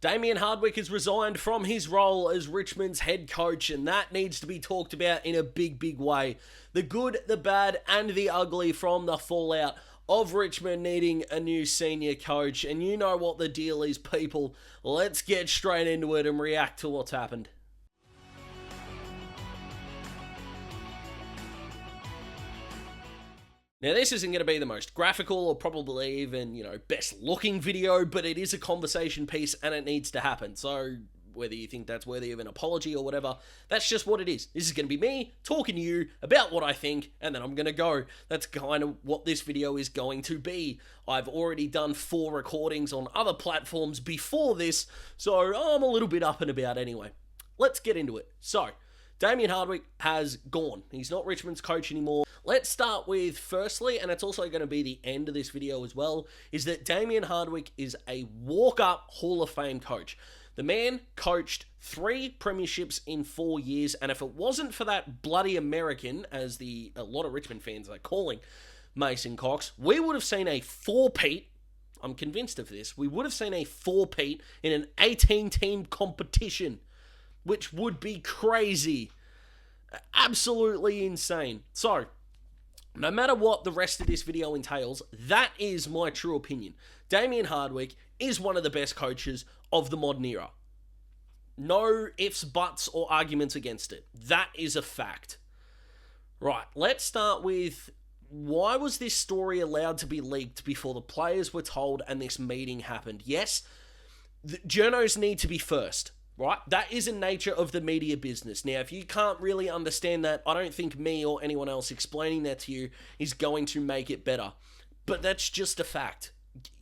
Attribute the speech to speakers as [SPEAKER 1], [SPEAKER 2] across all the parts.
[SPEAKER 1] Dimma Hardwick has resigned from his role as Richmond's head coach, and that needs to be talked about in a big, big way. The good, the bad, and the ugly from the fallout of Richmond needing a new senior coach. And you know what the deal is, people. Let's get straight into it and react to what's happened. Now, this isn't going to be the most graphical or probably even, best looking video, but it is a conversation piece and it needs to happen. So whether you think that's worthy of an apology or whatever, that's just what it is. This is going to be me talking to you about what I think, and then I'm going to go. That's kind of what this video is going to be. I've already done 4 recordings on other platforms before this, so I'm a little bit up and about anyway. Let's get into it. So, Dimma Hardwick has gone. He's not Richmond's coach anymore. Let's start with, firstly, and it's also going to be the end of this video as well, is that Dimma Hardwick is a walk-up Hall of Fame coach. The man coached 3 premierships in 4 years, and if it wasn't for that bloody American, as a lot of Richmond fans are calling Mason Cox, we would have seen a 4-peat. I'm convinced of this. We would have seen a 4-peat in an 18-team competition, which would be crazy. Absolutely insane. So, no matter what the rest of this video entails, that is my true opinion. Dimma Hardwick is one of the best coaches of the modern era. No ifs, buts, or arguments against it. That is a fact. Right, let's start with, why was this story allowed to be leaked before the players were told and this meeting happened? Yes, the journos need to be first. Right? That is the nature of the media business. Now, if you can't really understand that, I don't think me or anyone else explaining that to you is going to make it better. But that's just a fact.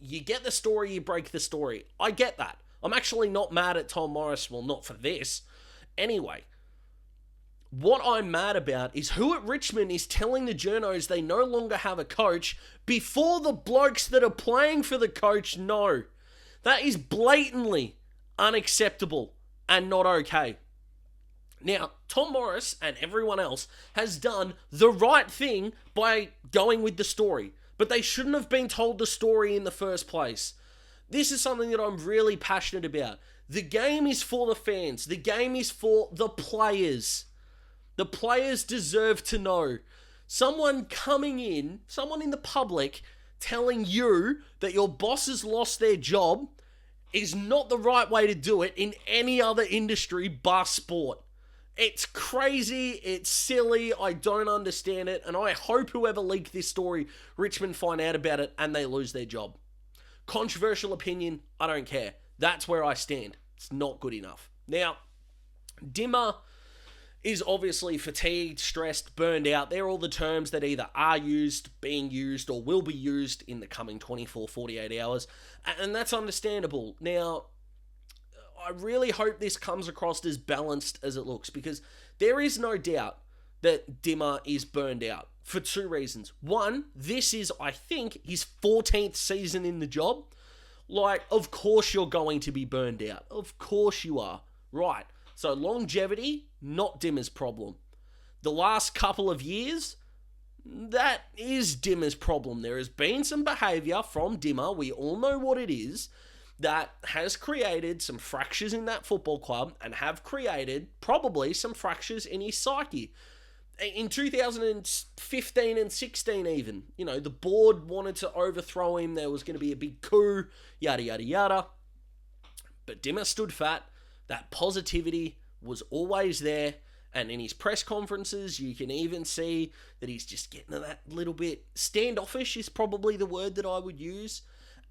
[SPEAKER 1] You get the story, you break the story. I get that. I'm actually not mad at Tom Morris. Well, not for this. Anyway, what I'm mad about is who at Richmond is telling the journos they no longer have a coach before the blokes that are playing for the coach know. That is blatantly unacceptable and not okay. Now, Tom Morris and everyone else has done the right thing by going with the story, but they shouldn't have been told the story in the first place. This is something that I'm really passionate about. The game is for the fans. The game is for the players. The players deserve to know. Someone coming in, someone in the public, telling you that your boss has lost their job is not the right way to do it in any other industry bar sport. It's crazy, it's silly, I don't understand it, and I hope whoever leaked this story, Richmond find out about it and they lose their job. Controversial opinion, I don't care. That's where I stand. It's not good enough. Now, Dimma is obviously fatigued, stressed, burned out. They're all the terms that either are used, being used, or will be used in the coming 24, 48 hours. And that's understandable. Now, I really hope this comes across as balanced as it looks, because there is no doubt that Dimma is burned out for 2 reasons. One, this is, I think, his 14th season in the job. Of course you're going to be burned out. Of course you are. Right. So longevity, not Dimma's problem. The last couple of years, that is Dimma's problem. There has been some behaviour from Dimma, we all know what it is, that has created some fractures in that football club and have created probably some fractures in his psyche. In 2015 and 16 even, the board wanted to overthrow him, there was going to be a big coup, yada yada yada. But Dimma stood fat. That positivity was always there, and in his press conferences, you can even see that he's just getting that little bit standoffish is probably the word that I would use.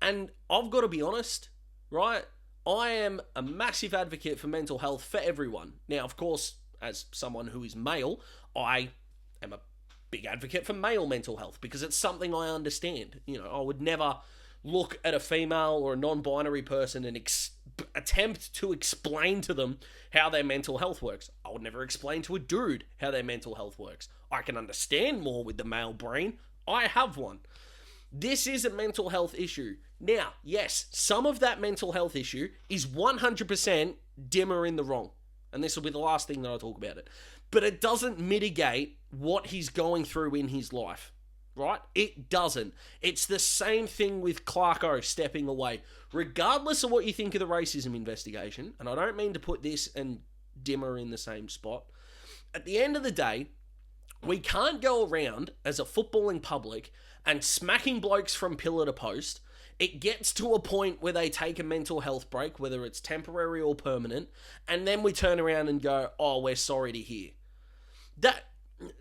[SPEAKER 1] And I've got to be honest, right? I am a massive advocate for mental health for everyone. Now, of course, as someone who is male, I am a big advocate for male mental health because it's something I understand. I would never look at a female or a non-binary person and attempt to explain to them how their mental health works. I would never explain to a dude how their mental health works. I can understand more with the male brain. I have one. This is a mental health issue. Now, yes, some of that mental health issue is 100% Dimma in the wrong. And this will be the last thing that I talk about it. But it doesn't mitigate what he's going through in his life. right? It doesn't. It's the same thing with Clarko stepping away. Regardless of what you think of the racism investigation, and I don't mean to put this and Dimma in the same spot, at the end of the day, we can't go around as a footballing public and smacking blokes from pillar to post. It gets to a point where they take a mental health break, whether it's temporary or permanent, and then we turn around and go, oh, we're sorry to hear. That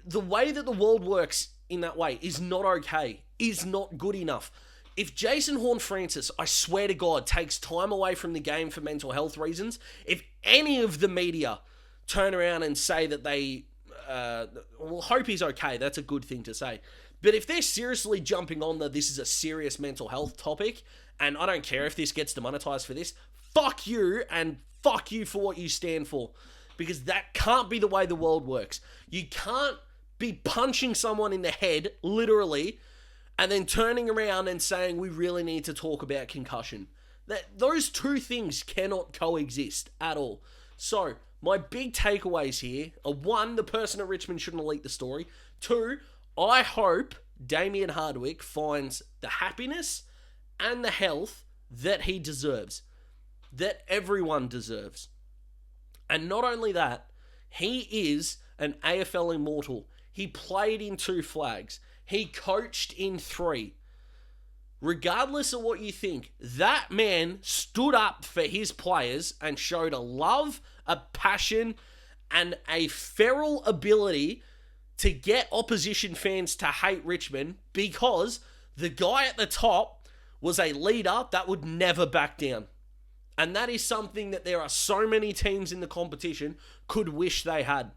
[SPEAKER 1] the way that the world works in that way is not okay, is not good enough. If Jason Horne-Francis, I swear to God, takes time away from the game for mental health reasons, if any of the media turn around and say that they hope he's okay, that's a good thing to say. But if they're seriously jumping on that this is a serious mental health topic, and I don't care if this gets demonetized for this, fuck you and fuck you for what you stand for. Because that can't be the way the world works. You can't be punching someone in the head, literally, and then turning around and saying we really need to talk about concussion. Those two things cannot coexist at all. So, my big takeaways here are, one, the person at Richmond shouldn't leak the story. Two, I hope Dimma Hardwick finds the happiness and the health that he deserves. That everyone deserves. And not only that, he is an AFL immortal. He played in 2 flags. He coached in 3. Regardless of what you think, that man stood up for his players and showed a love, a passion, and a feral ability to get opposition fans to hate Richmond because the guy at the top was a leader that would never back down. And that is something that there are so many teams in the competition could wish they had.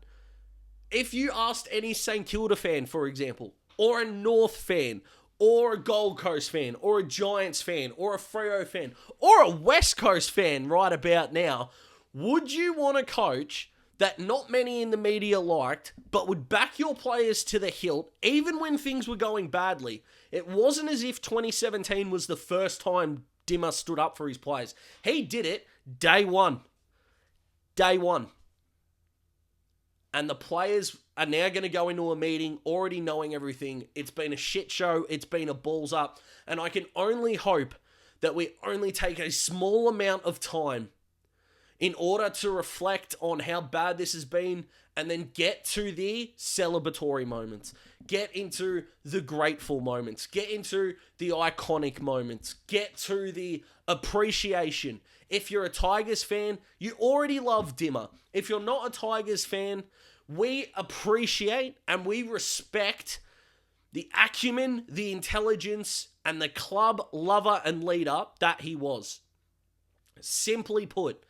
[SPEAKER 1] If you asked any St Kilda fan, for example, or a North fan, or a Gold Coast fan, or a Giants fan, or a Freo fan, or a West Coast fan right about now, would you want a coach that not many in the media liked, but would back your players to the hilt, even when things were going badly? It wasn't as if 2017 was the first time Dimma stood up for his players. He did it day one. Day one. And the players are now going to go into a meeting already knowing everything. It's been a shit show. It's been a balls up. And I can only hope that we only take a small amount of time in order to reflect on how bad this has been and then get to the celebratory moments. Get into the grateful moments. Get into the iconic moments. Get to the appreciation. If you're a Tigers fan, you already love Dimma. If you're not a Tigers fan, we appreciate and we respect the acumen, the intelligence, and the club lover and leader that he was. Simply put,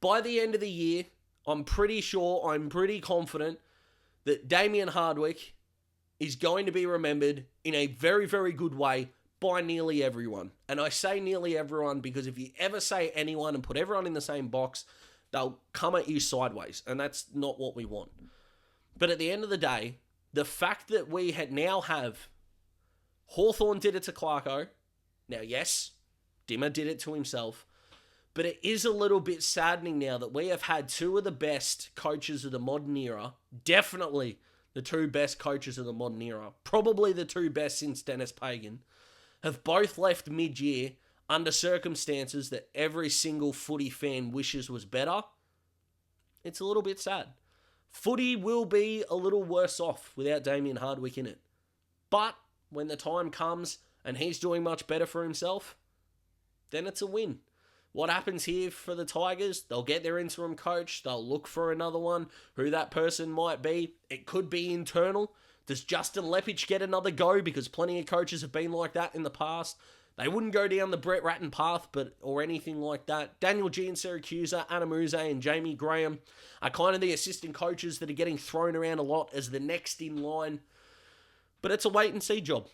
[SPEAKER 1] by the end of the year, I'm pretty confident that Dimma Hardwick is going to be remembered in a very, very good way by nearly everyone. And I say nearly everyone because if you ever say anyone and put everyone in the same box, they'll come at you sideways. And that's not what we want. But at the end of the day, the fact that we now have Hawthorn did it to Clarko. Now, yes, Dimma did it to himself. But it is a little bit saddening now that we have had 2 of the best coaches of the modern era, definitely the 2 best coaches of the modern era, probably the 2 best since Dennis Pagan, have both left mid-year under circumstances that every single footy fan wishes was better. It's a little bit sad. Footy will be a little worse off without Dimma Hardwick in it. But when the time comes and he's doing much better for himself, then it's a win. What happens here for the Tigers? They'll get their interim coach. They'll look for another one. Who that person might be. It could be internal. Does Justin Lepich get another go? Because plenty of coaches have been like that in the past. They wouldn't go down the Brett Ratton path or anything like that. Daniel G. and Syracuse, Anamuze and Jamie Graham are kind of the assistant coaches that are getting thrown around a lot as the next in line. But it's a wait and see job.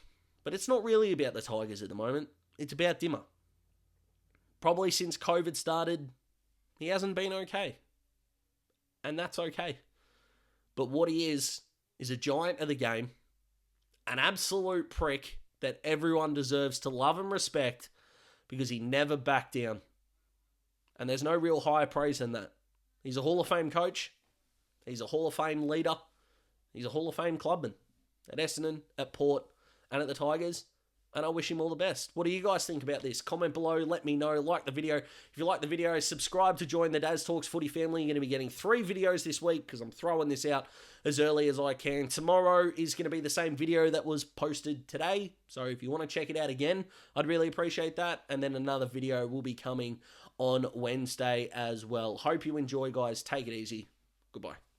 [SPEAKER 1] But it's not really about the Tigers at the moment. It's about Dimma. Probably since COVID started, he hasn't been okay. And that's okay. But what he is a giant of the game, an absolute prick that everyone deserves to love and respect because he never backed down. And there's no real higher praise than that. He's a Hall of Fame coach. He's a Hall of Fame leader. He's a Hall of Fame clubman at Essendon, at Port, and at the Tigers, and I wish him all the best. What do you guys think about this? Comment below, let me know. Like the video. If you like the video, subscribe to join the Daz Talks Footy family. You're going to be getting 3 videos this week because I'm throwing this out as early as I can. Tomorrow is going to be the same video that was posted today, so if you want to check it out again, I'd really appreciate that. And then another video will be coming on Wednesday as well. Hope you enjoy, guys. Take it easy. Goodbye.